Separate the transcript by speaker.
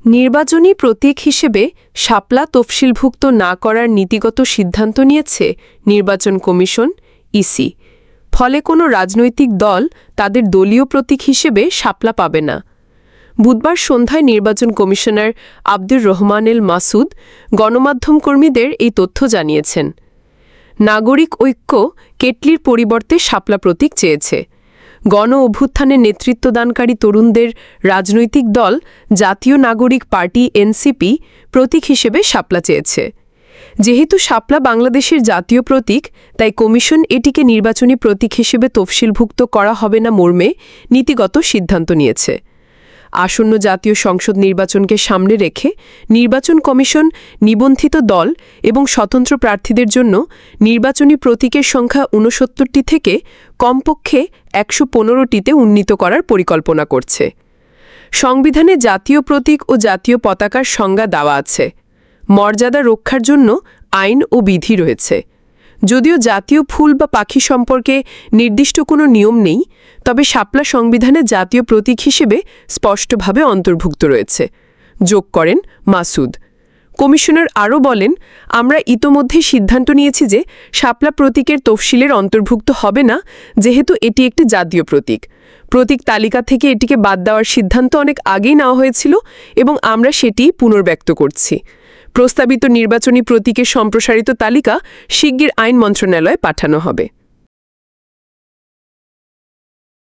Speaker 1: নির্বাচনী প্রতীক হিসেবে শাপলা তফসিলভুক্ত না করার নীতিগত সিদ্ধান্ত নিয়েছে নির্বাচন কমিশন ইসি। ফলে কোনো রাজনৈতিক দল তাদের দলীয় প্রতীক হিসেবে শাপলা পাবে না। বুধবার সন্ধ্যায় নির্বাচন কমিশনার আব্দুর রহমান এল মাসুদ গণমাধ্যম কর্মীদের এই তথ্য জানিয়েছেন। নাগরিক ঐক্য কেটলির পরিবর্তে শাপলা প্রতীক চেয়েছে। গণ অভ্যুত্থানে নেতৃত্বদানকারী তরুণদের রাজনৈতিক দল জাতীয় নাগরিক পার্টি এনসিপি প্রতীক হিসেবে শাপলা চেয়েছে। যেহেতু শাপলা বাংলাদেশের জাতীয় প্রতীক, তাই কমিশন এটিকে নির্বাচনী প্রতীক হিসেবে তফসিলভুক্ত করা হবে না মর্মে নীতিগত সিদ্ধান্ত নিয়েছে। আসন্ন জাতীয় সংসদ নির্বাচনকে সামনে রেখে নির্বাচন কমিশন নিবন্ধিত দল এবং স্বতন্ত্র প্রার্থীদের জন্য নির্বাচনী প্রতীকের সংখ্যা ৬৯টি থেকে কমপক্ষে ১১৫টিতে উন্নীত করার পরিকল্পনা করছে। সংবিধানে জাতীয় প্রতীক ও জাতীয় পতাকার সংজ্ঞা দেওয়া আছে। মর্যাদা রক্ষার জন্য আইন ও বিধি রয়েছে। যদিও জাতীয় ফুল বা পাখি সম্পর্কে নির্দিষ্ট কোনো নিয়ম নেই, তবে শাপলা সংবিধানে জাতীয় প্রতীক হিসেবে স্পষ্টভাবে অন্তর্ভুক্ত রয়েছে, যোগ করেন মাসুদ। কমিশনার আরও বলেন, আমরা ইতোমধ্যে সিদ্ধান্ত নিয়েছি যে শাপলা প্রতীকের তফসিলের অন্তর্ভুক্ত হবে না, যেহেতু এটি একটি জাতীয় প্রতীক। প্রতীক তালিকা থেকে এটিকে বাদ দেওয়ার সিদ্ধান্ত অনেক আগেই নেওয়া হয়েছিল এবং আমরা সেটি পুনর্ব্যক্ত করছি। প্রস্তাবিত নির্বাচনী প্রতীকের সম্প্রসারিত তালিকা শিগগির আইন মন্ত্রণালয়ে পাঠানো হবে।